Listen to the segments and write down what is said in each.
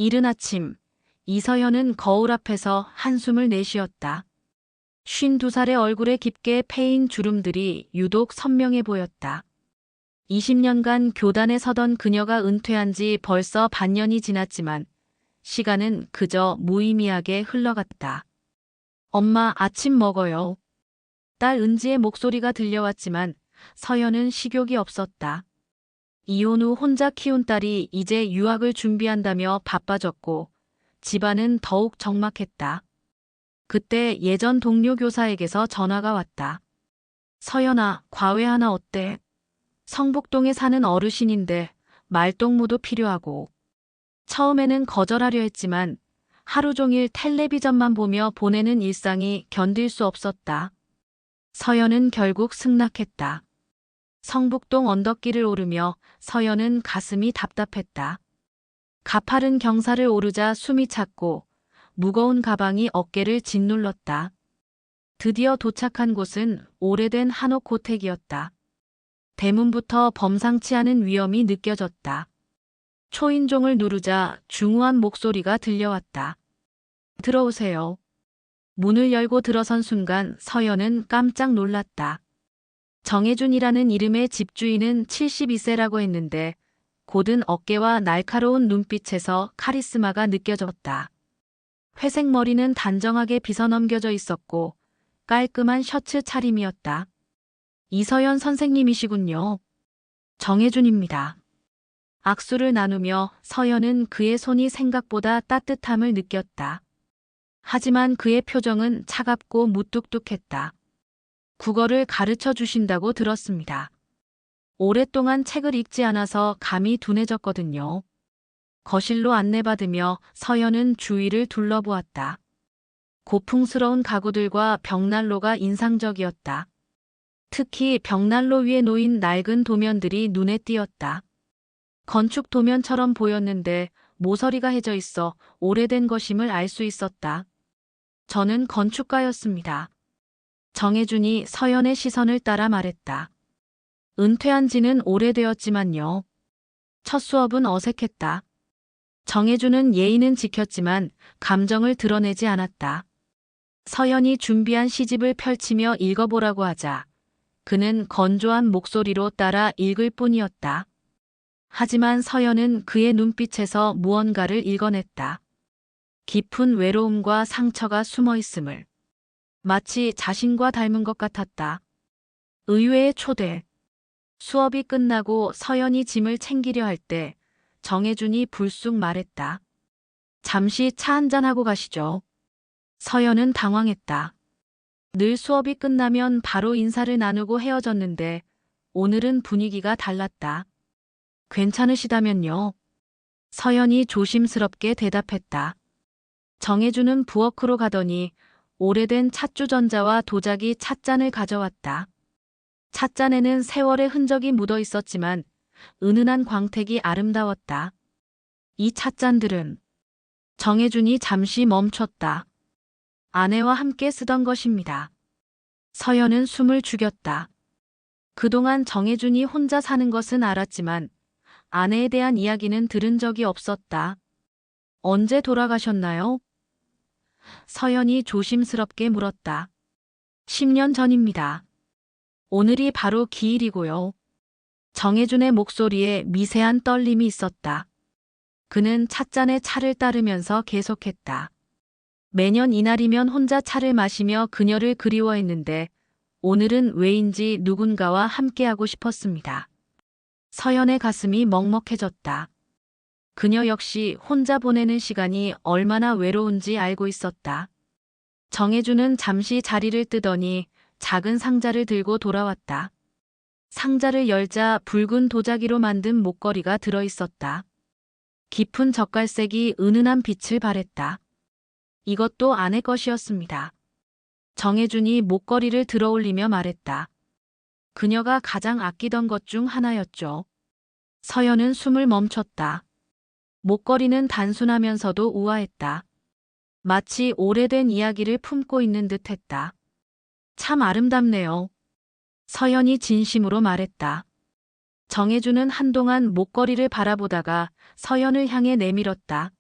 이른 아침, 이서연은 거울 앞에서 한숨을 내쉬었다. 52살의 얼굴에 깊게 패인 주름들이 유독 선명해 보였다. 20년간 교단에 서던 그녀가 은퇴한 지 벌써 반년이 지났지만 시간은 그저 무의미하게 흘러갔다. 엄마, 아침 먹어요. 딸 은지의 목소리가 들려왔지만 서연은 식욕이 없었다. 이혼 후 혼자 키운 딸이 이제 유학을 준비한다며 바빠졌고 집안은 더욱 적막했다. 그때 예전 동료 교사에게서 전화가 왔다. 서연아, 과외 하나 어때? 성북동에 사는 어르신인데 말동무도 필요하고. 처음에는 거절하려 했지만 하루 종일 텔레비전만 보며 보내는 일상이 견딜 수 없었다. 서연은 결국 승낙했다. 성북동 언덕길을 오르며 서연은 가슴이 답답했다. 가파른 경사를 오르자 숨이 찼고 무거운 가방이 어깨를 짓눌렀다. 드디어 도착한 곳은 오래된 한옥 고택이었다. 대문부터 범상치 않은 위험이 느껴졌다. 초인종을 누르자 중후한 목소리가 들려왔다. 들어오세요. 문을 열고 들어선 순간 서연은 깜짝 놀랐다. 정혜준이라는 이름의 집주인은 72세라고 했는데 곧은 어깨와 날카로운 눈빛에서 카리스마가 느껴졌다. 회색 머리는 단정하게 빗어넘겨져 있었고 깔끔한 셔츠 차림이었다. 이서연 선생님이시군요. 정혜준입니다. 악수를 나누며 서연은 그의 손이 생각보다 따뜻함을 느꼈다. 하지만 그의 표정은 차갑고 무뚝뚝했다. 국어를 가르쳐 주신다고 들었습니다. 오랫동안 책을 읽지 않아서 감이 둔해졌거든요. 거실로 안내받으며 서연은 주위를 둘러보았다. 고풍스러운 가구들과 벽난로가 인상적이었다. 특히 벽난로 위에 놓인 낡은 도면들이 눈에 띄었다. 건축 도면처럼 보였는데 모서리가 해져 있어 오래된 것임을 알 수 있었다. 저는 건축가였습니다. 정혜준이 서연의 시선을 따라 말했다. 은퇴한 지는 오래되었지만요. 첫 수업은 어색했다. 정혜준은 예의는 지켰지만 감정을 드러내지 않았다. 서연이 준비한 시집을 펼치며 읽어보라고 하자 그는 건조한 목소리로 따라 읽을 뿐이었다. 하지만 서연은 그의 눈빛에서 무언가를 읽어냈다. 깊은 외로움과 상처가 숨어 있음을. 마치 자신과 닮은 것 같았다. 의외의 초대. 수업이 끝나고 서연이 짐을 챙기려 할 때 정혜준이 불쑥 말했다. 잠시 차 한잔하고 가시죠. 서연은 당황했다. 늘 수업이 끝나면 바로 인사를 나누고 헤어졌는데 오늘은 분위기가 달랐다. 괜찮으시다면요. 서연이 조심스럽게 대답했다. 정혜준은 부엌으로 가더니 오래된 찻주전자와 도자기 찻잔을 가져왔다. 찻잔에는 세월의 흔적이 묻어 있었지만 은은한 광택이 아름다웠다. 이 찻잔들은 정혜준이 잠시 멈췄다. 아내와 함께 쓰던 것입니다. 서연은 숨을 죽였다. 그동안 정혜준이 혼자 사는 것은 알았지만 아내에 대한 이야기는 들은 적이 없었다. 언제 돌아가셨나요? 서연이 조심스럽게 물었다. 10년 전입니다. 오늘이 바로 기일이고요. 정혜준의 목소리에 미세한 떨림이 있었다. 그는 찻잔에 차를 따르면서 계속했다. 매년 이날이면 혼자 차를 마시며 그녀를 그리워했는데 오늘은 왜인지 누군가와 함께하고 싶었습니다. 서연의 가슴이 먹먹해졌다. 그녀 역시 혼자 보내는 시간이 얼마나 외로운지 알고 있었다. 정혜준은 잠시 자리를 뜨더니 작은 상자를 들고 돌아왔다. 상자를 열자 붉은 도자기로 만든 목걸이가 들어있었다. 깊은 젓갈색이 은은한 빛을 발했다. 이것도 아내 것이었습니다. 정혜준이 목걸이를 들어올리며 말했다. 그녀가 가장 아끼던 것 중 하나였죠. 서연은 숨을 멈췄다. 목걸이는 단순하면서도 우아했다. 마치 오래된 이야기를 품고 있는 듯했다. 참 아름답네요. 서연이 진심으로 말했다. 정혜준은 한동안 목걸이를 바라보다가 서연을 향해 내밀었다.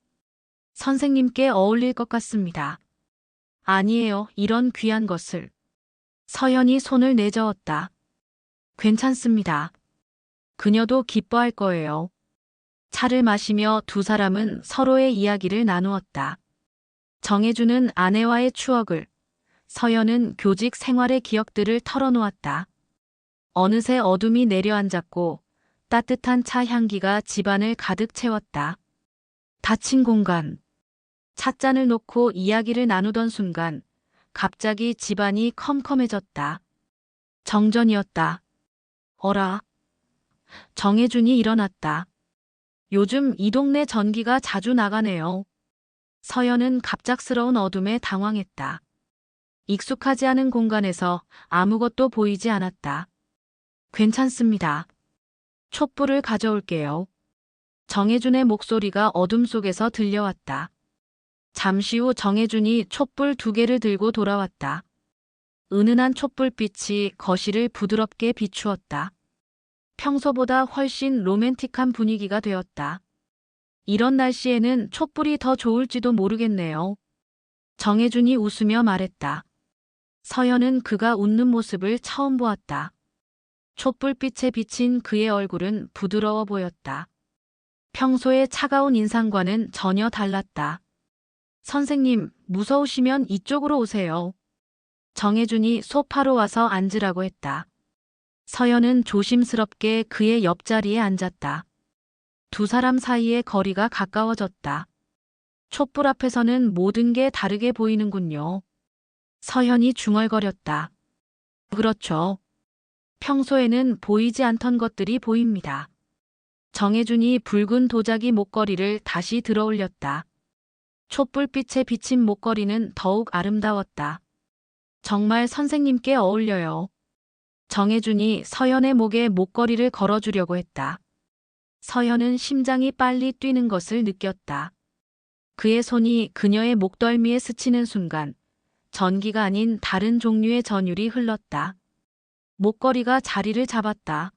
선생님께 어울릴 것 같습니다. 아니에요, 이런 귀한 것을. 서연이 손을 내저었다. 괜찮습니다. 그녀도 기뻐할 거예요. 차를 마시며 두 사람은 서로의 이야기를 나누었다. 정해주는 아내와의 추억을, 서연은 교직 생활의 기억들을 털어놓았다. 어느새 어둠이 내려앉았고 따뜻한 차 향기가 집안을 가득 채웠다. 닫힌 공간. 찻잔을 놓고 이야기를 나누던 순간 갑자기 집안이 컴컴해졌다. 정전이었다. 어라. 정혜준이 일어났다. 요즘 이 동네 전기가 자주 나가네요. 서연은 갑작스러운 어둠에 당황했다. 익숙하지 않은 공간에서 아무것도 보이지 않았다. 괜찮습니다. 촛불을 가져올게요. 정혜준의 목소리가 어둠 속에서 들려왔다. 잠시 후 정혜준이 촛불 2개를 들고 돌아왔다. 은은한 촛불빛이 거실을 부드럽게 비추었다. 평소보다 훨씬 로맨틱한 분위기가 되었다. 이런 날씨에는 촛불이 더 좋을지도 모르겠네요. 정혜준이 웃으며 말했다. 서연은 그가 웃는 모습을 처음 보았다. 촛불빛에 비친 그의 얼굴은 부드러워 보였다. 평소의 차가운 인상과는 전혀 달랐다. 선생님, 무서우시면 이쪽으로 오세요. 정혜준이 소파로 와서 앉으라고 했다. 서연은 조심스럽게 그의 옆자리에 앉았다. 두 사람 사이의 거리가 가까워졌다. 촛불 앞에서는 모든 게 다르게 보이는군요. 서연이 중얼거렸다. 그렇죠. 평소에는 보이지 않던 것들이 보입니다. 정혜준이 붉은 도자기 목걸이를 다시 들어올렸다. 촛불빛에 비친 목걸이는 더욱 아름다웠다. 정말 선생님께 어울려요. 정혜준이 서연의 목에 목걸이를 걸어주려고 했다. 서연은 심장이 빨리 뛰는 것을 느꼈다. 그의 손이 그녀의 목덜미에 스치는 순간 전기가 아닌 다른 종류의 전율이 흘렀다. 목걸이가 자리를 잡았다.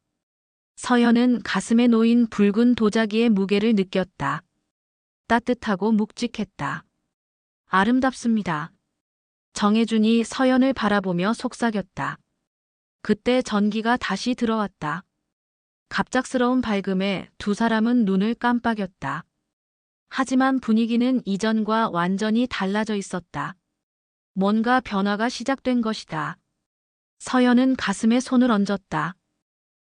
서연은 가슴에 놓인 붉은 도자기의 무게를 느꼈다. 따뜻하고 묵직했다. 아름답습니다. 정혜준이 서연을 바라보며 속삭였다. 그때 전기가 다시 들어왔다. 갑작스러운 밝음에 두 사람은 눈을 깜빡였다. 하지만 분위기는 이전과 완전히 달라져 있었다. 뭔가 변화가 시작된 것이다. 서연은 가슴에 손을 얹었다.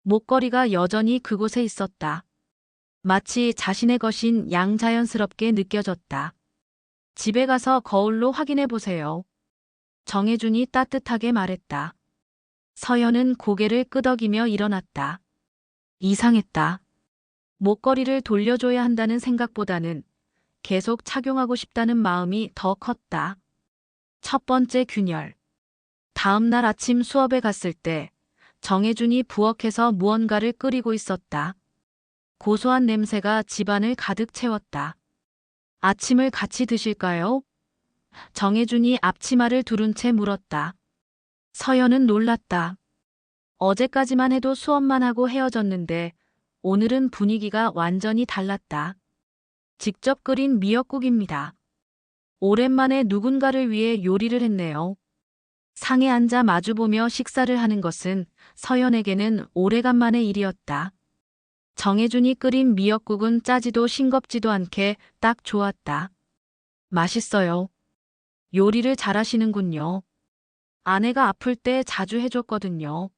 목걸이가 여전히 그곳에 있었다. 마치 자신의 것인 양자연스럽게 느껴졌다. 집에 가서 거울로 확인해 보세요. 정혜준이 따뜻하게 말했다. 서연은 고개를 끄덕이며 일어났다. 이상했다. 목걸이를 돌려줘야 한다는 생각보다는 계속 착용하고 싶다는 마음이 더 컸다. 첫 번째 균열. 다음 날 아침 수업에 갔을 때 정혜준이 부엌에서 무언가를 끓이고 있었다. 고소한 냄새가 집안을 가득 채웠다. 아침을 같이 드실까요? 정혜준이 앞치마를 두른 채 물었다. 서연은 놀랐다. 어제까지만 해도 수업만 하고 헤어졌는데 오늘은 분위기가 완전히 달랐다. 직접 끓인 미역국입니다. 오랜만에 누군가를 위해 요리를 했네요. 상에 앉아 마주보며 식사를 하는 것은 서연에게는 오래간만의 일이었다. 정혜준이 끓인 미역국은 짜지도 싱겁지도 않게 딱 좋았다. 맛있어요. 요리를 잘하시는군요. 아내가 아플 때 자주 해줬거든요.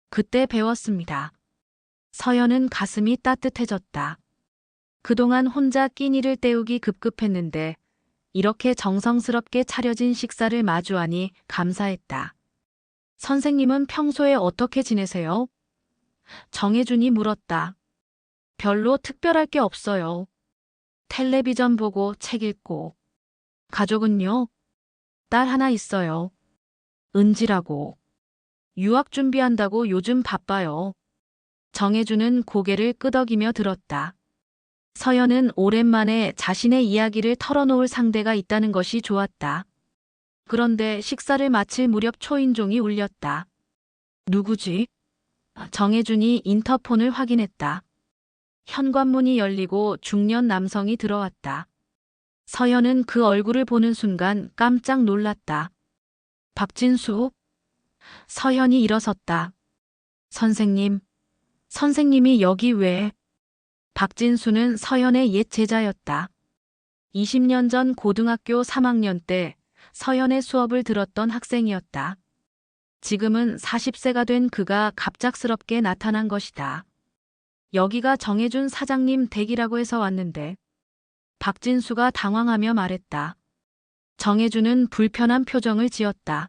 그때 배웠습니다. 서연은 가슴이 따뜻해졌다. 그동안 혼자 끼니를 때우기 급급했는데 이렇게 정성스럽게 차려진 식사를 마주하니 감사했다. 선생님은 평소에 어떻게 지내세요? 정혜준이 물었다. 별로 특별할 게 없어요. 텔레비전 보고 책 읽고. 가족은요? 딸 하나 있어요. 은지라고. 유학 준비한다고 요즘 바빠요. 정혜준은 고개를 끄덕이며 들었다. 서연은 오랜만에 자신의 이야기를 털어놓을 상대가 있다는 것이 좋았다. 그런데 식사를 마칠 무렵 초인종이 울렸다. 누구지? 정혜준이 인터폰을 확인했다. 현관문이 열리고 중년 남성이 들어왔다. 서연은 그 얼굴을 보는 순간 깜짝 놀랐다. 박진수? 서연이 일어섰다. 선생님, 선생님이 여기 왜? 박진수는 서연의 옛 제자였다. 20년 전 고등학교 3학년 때 서연의 수업을 들었던 학생이었다. 지금은 40세가 된 그가 갑작스럽게 나타난 것이다. 여기가 정해준 사장님 댁이라고 해서 왔는데. 박진수가 당황하며 말했다. 정해준은 불편한 표정을 지었다.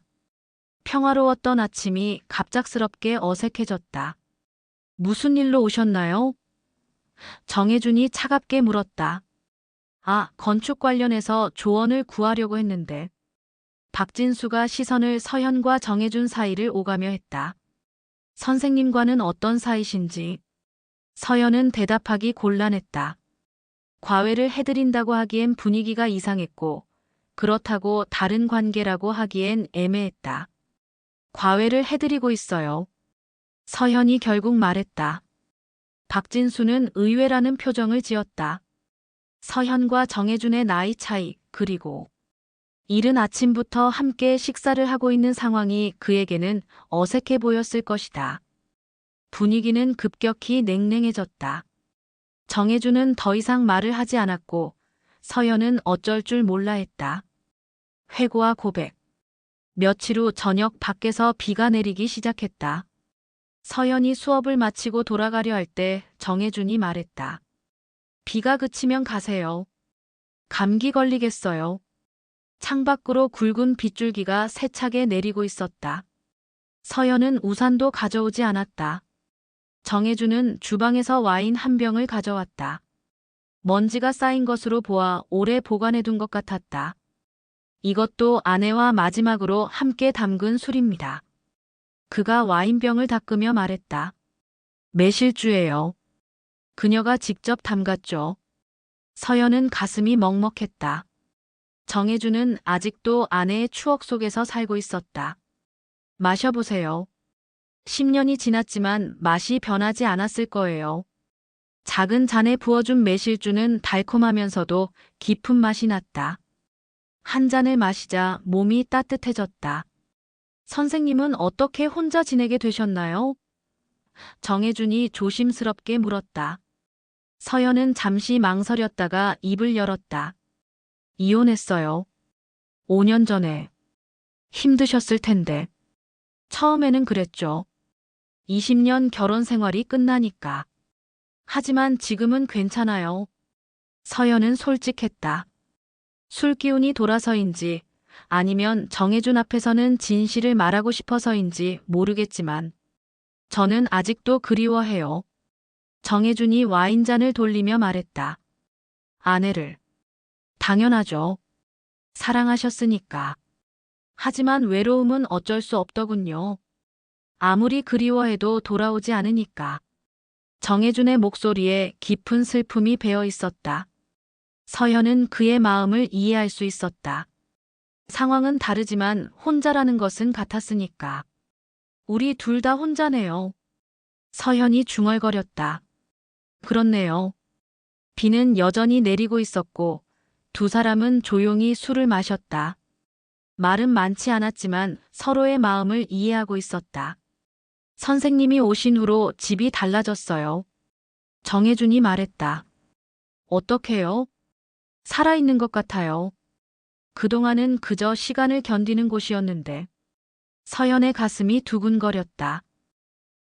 평화로웠던 아침이 갑작스럽게 어색해졌다. 무슨 일로 오셨나요? 정해준이 차갑게 물었다. 아, 건축 관련해서 조언을 구하려고 했는데. 박진수가 시선을 서현과 정해준 사이를 오가며 했다. 선생님과는 어떤 사이신지. 서현은 대답하기 곤란했다. 과외를 해드린다고 하기엔 분위기가 이상했고, 그렇다고 다른 관계라고 하기엔 애매했다. 과외를 해드리고 있어요. 서현이 결국 말했다. 박진수는 의외라는 표정을 지었다. 서현과 정해준의 나이 차이, 그리고 이른 아침부터 함께 식사를 하고 있는 상황이 그에게는 어색해 보였을 것이다. 분위기는 급격히 냉랭해졌다. 정해준은 더 이상 말을 하지 않았고 서연은 어쩔 줄 몰라 했다. 회고와 고백. 며칠 후 저녁 밖에서 비가 내리기 시작했다. 서연이 수업을 마치고 돌아가려 할 때 정해준이 말했다. 비가 그치면 가세요. 감기 걸리겠어요. 창밖으로 굵은 빗줄기가 세차게 내리고 있었다. 서연은 우산도 가져오지 않았다. 정해준은 주방에서 와인 한 병을 가져왔다. 먼지가 쌓인 것으로 보아 오래 보관해둔 것 같았다. 이것도 아내와 마지막으로 함께 담근 술입니다. 그가 와인병을 닦으며 말했다. 매실주예요. 그녀가 직접 담갔죠. 서연은 가슴이 먹먹했다. 정해준은 아직도 아내의 추억 속에서 살고 있었다. 마셔보세요. 10년이 지났지만 맛이 변하지 않았을 거예요. 작은 잔에 부어준 매실주는 달콤하면서도 깊은 맛이 났다. 한 잔을 마시자 몸이 따뜻해졌다. 선생님은 어떻게 혼자 지내게 되셨나요? 정해준이 조심스럽게 물었다. 서연은 잠시 망설였다가 입을 열었다. 이혼했어요. 5년 전에. 힘드셨을 텐데. 처음에는 그랬죠. 20년 결혼 생활이 끝나니까. 하지만 지금은 괜찮아요. 서연은 솔직했다. 술 기운이 돌아서인지 아니면 정해준 앞에서는 진실을 말하고 싶어서인지 모르겠지만 저는 아직도 그리워해요. 정해준이 와인잔을 돌리며 말했다. 아내를. 당연하죠. 사랑하셨으니까. 하지만 외로움은 어쩔 수 없더군요. 아무리 그리워해도 돌아오지 않으니까. 정해준의 목소리에 깊은 슬픔이 배어 있었다. 서연은 그의 마음을 이해할 수 있었다. 상황은 다르지만 혼자라는 것은 같았으니까. 우리 둘 다 혼자네요. 서연이 중얼거렸다. 그렇네요. 비는 여전히 내리고 있었고 두 사람은 조용히 술을 마셨다. 말은 많지 않았지만 서로의 마음을 이해하고 있었다. 선생님이 오신 후로 집이 달라졌어요. 정해준이 말했다. 어떻게요? 살아있는 것 같아요. 그동안은 그저 시간을 견디는 곳이었는데. 서연의 가슴이 두근거렸다.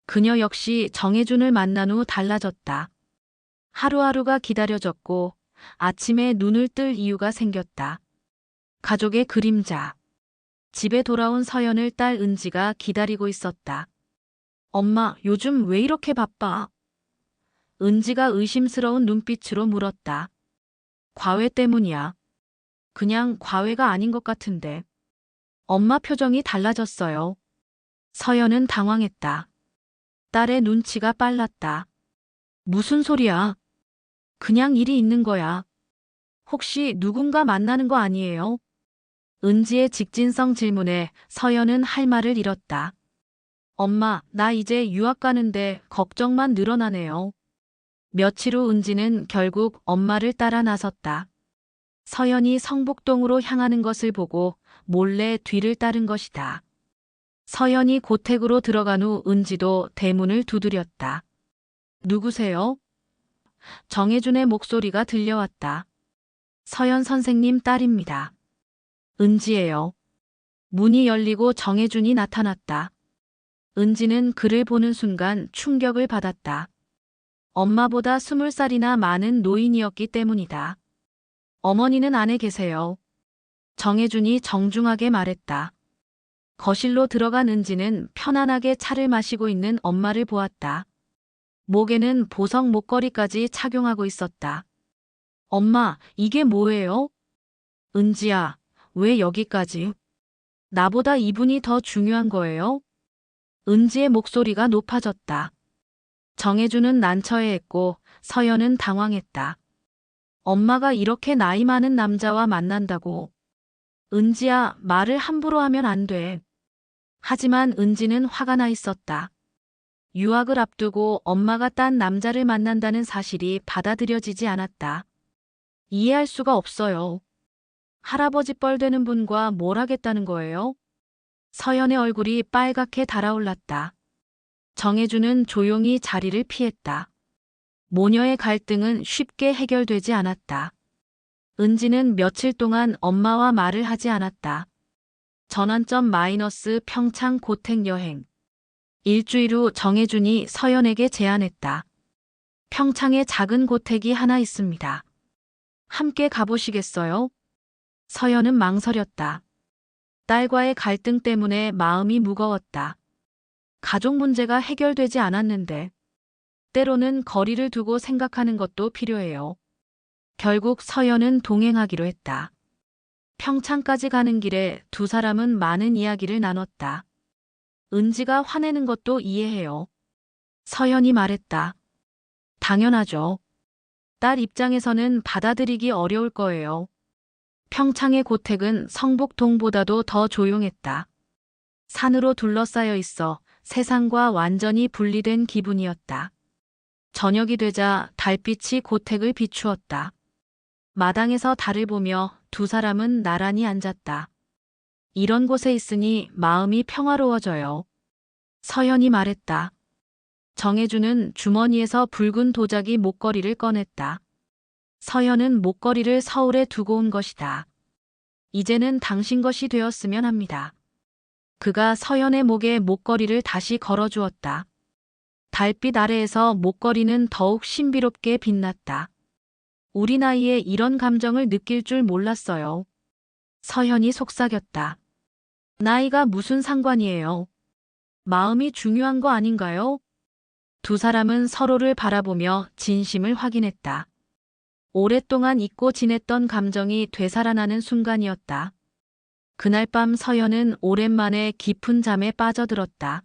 그녀 역시 정해준을 만난 후 달라졌다. 하루하루가 기다려졌고 아침에 눈을 뜰 이유가 생겼다. 가족의 그림자. 집에 돌아온 서연을 딸 은지가 기다리고 있었다. 엄마, 요즘 왜 이렇게 바빠? 은지가 의심스러운 눈빛으로 물었다. 과외 때문이야. 그냥 과외가 아닌 것 같은데. 엄마 표정이 달라졌어요. 서연은 당황했다. 딸의 눈치가 빨랐다. 무슨 소리야? 그냥 일이 있는 거야. 혹시 누군가 만나는 거 아니에요? 은지의 직진성 질문에 서연은 할 말을 잃었다. 엄마, 나 이제 유학 가는데 걱정만 늘어나네요. 며칠 후 은지는 결국 엄마를 따라 나섰다. 서연이 성북동으로 향하는 것을 보고 몰래 뒤를 따른 것이다. 서연이 고택으로 들어간 후 은지도 대문을 두드렸다. 누구세요? 정혜준의 목소리가 들려왔다. 서연 선생님 딸입니다. 은지예요. 문이 열리고 정혜준이 나타났다. 은지는 그를 보는 순간 충격을 받았다. 엄마보다 20살이나 많은 노인이었기 때문이다. 어머니는 안에 계세요. 정혜준이 정중하게 말했다. 거실로 들어간 은지는 편안하게 차를 마시고 있는 엄마를 보았다. 목에는 보석 목걸이까지 착용하고 있었다. 엄마, 이게 뭐예요? 은지야, 왜 여기까지? 나보다 이분이 더 중요한 거예요? 은지의 목소리가 높아졌다. 정혜준은 난처해했고 서연은 당황했다. 엄마가 이렇게 나이 많은 남자와 만난다고. 은지야, 말을 함부로 하면 안 돼. 하지만 은지는 화가 나 있었다. 유학을 앞두고 엄마가 딴 남자를 만난다는 사실이 받아들여지지 않았다. 이해할 수가 없어요. 할아버지 뻘 되는 분과 뭘 하겠다는 거예요? 서연의 얼굴이 빨갛게 달아올랐다. 정혜준은 조용히 자리를 피했다. 모녀의 갈등은 쉽게 해결되지 않았다. 은지는 며칠 동안 엄마와 말을 하지 않았다. 전환점 마이너스 평창 고택 여행. 일주일 후 정혜준이 서연에게 제안했다. 평창에 작은 고택이 하나 있습니다. 함께 가보시겠어요? 서연은 망설였다. 딸과의 갈등 때문에 마음이 무거웠다. 가족 문제가 해결되지 않았는데 때로는 거리를 두고 생각하는 것도 필요해요. 결국 서연은 동행하기로 했다. 평창까지 가는 길에 두 사람은 많은 이야기를 나눴다. 은지가 화내는 것도 이해해요. 서연이 말했다. 당연하죠. 딸 입장에서는 받아들이기 어려울 거예요. 평창의 고택은 성북동보다도 더 조용했다. 산으로 둘러싸여 있어 세상과 완전히 분리된 기분이었다. 저녁이 되자 달빛이 고택을 비추었다. 마당에서 달을 보며 두 사람은 나란히 앉았다. 이런 곳에 있으니 마음이 평화로워져요. 서연이 말했다. 정혜준은 주머니에서 붉은 도자기 목걸이를 꺼냈다. 서연은 목걸이를 서울에 두고 온 것이다. 이제는 당신 것이 되었으면 합니다. 그가 서연의 목에 목걸이를 다시 걸어주었다. 달빛 아래에서 목걸이는 더욱 신비롭게 빛났다. 우리 나이에 이런 감정을 느낄 줄 몰랐어요. 서연이 속삭였다. 나이가 무슨 상관이에요? 마음이 중요한 거 아닌가요? 두 사람은 서로를 바라보며 진심을 확인했다. 오랫동안 잊고 지냈던 감정이 되살아나는 순간이었다. 그날 밤 서연은 오랜만에 깊은 잠에 빠져들었다.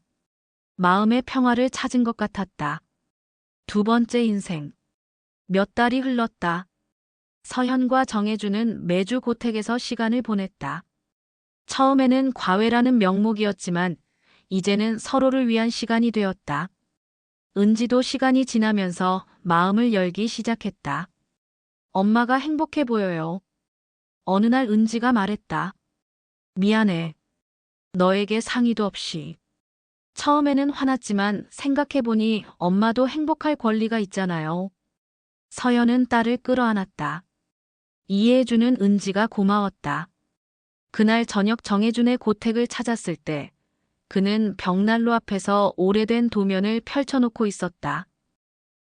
마음의 평화를 찾은 것 같았다. 두 번째 인생. 몇 달이 흘렀다. 서연과 정혜준은 매주 고택에서 시간을 보냈다. 처음에는 과외라는 명목이었지만 이제는 서로를 위한 시간이 되었다. 은지도 시간이 지나면서 마음을 열기 시작했다. 엄마가 행복해 보여요. 어느 날 은지가 말했다. 미안해. 너에게 상의도 없이. 처음에는 화났지만 생각해보니 엄마도 행복할 권리가 있잖아요. 서연은 딸을 끌어안았다. 이해해주는 은지가 고마웠다. 그날 저녁 정혜준의 고택을 찾았을 때 그는 벽난로 앞에서 오래된 도면을 펼쳐놓고 있었다.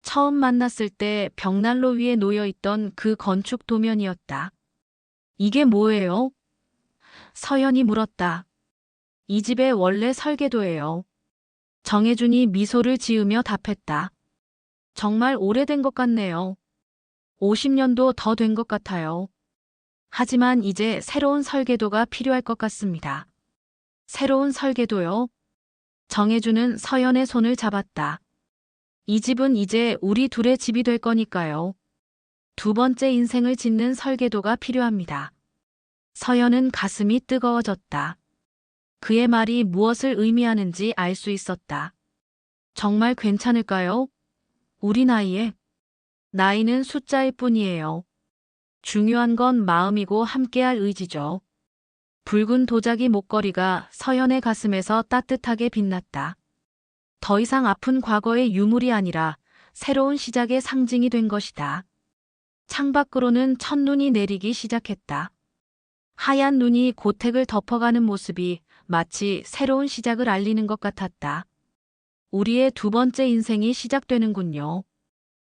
처음 만났을 때 벽난로 위에 놓여있던 그 건축 도면이었다. 이게 뭐예요? 서연이 물었다. 이 집의 원래 설계도예요. 정혜준이 미소를 지으며 답했다. 정말 오래된 것 같네요. 50년도 더 된 것 같아요. 하지만 이제 새로운 설계도가 필요할 것 같습니다. 새로운 설계도요? 정혜준은 서연의 손을 잡았다. 이 집은 이제 우리 둘의 집이 될 거니까요. 두 번째 인생을 짓는 설계도가 필요합니다. 서연은 가슴이 뜨거워졌다. 그의 말이 무엇을 의미하는지 알 수 있었다. 정말 괜찮을까요? 우리 나이에? 나이는 숫자일 뿐이에요. 중요한 건 마음이고 함께할 의지죠. 붉은 도자기 목걸이가 서연의 가슴에서 따뜻하게 빛났다. 더 이상 아픈 과거의 유물이 아니라 새로운 시작의 상징이 된 것이다. 창밖으로는 첫눈이 내리기 시작했다. 하얀 눈이 고택을 덮어가는 모습이 마치 새로운 시작을 알리는 것 같았다. 우리의 두 번째 인생이 시작되는군요.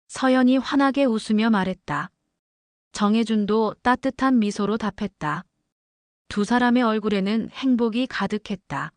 서연이 환하게 웃으며 말했다. 정혜준도 따뜻한 미소로 답했다. 두 사람의 얼굴에는 행복이 가득했다.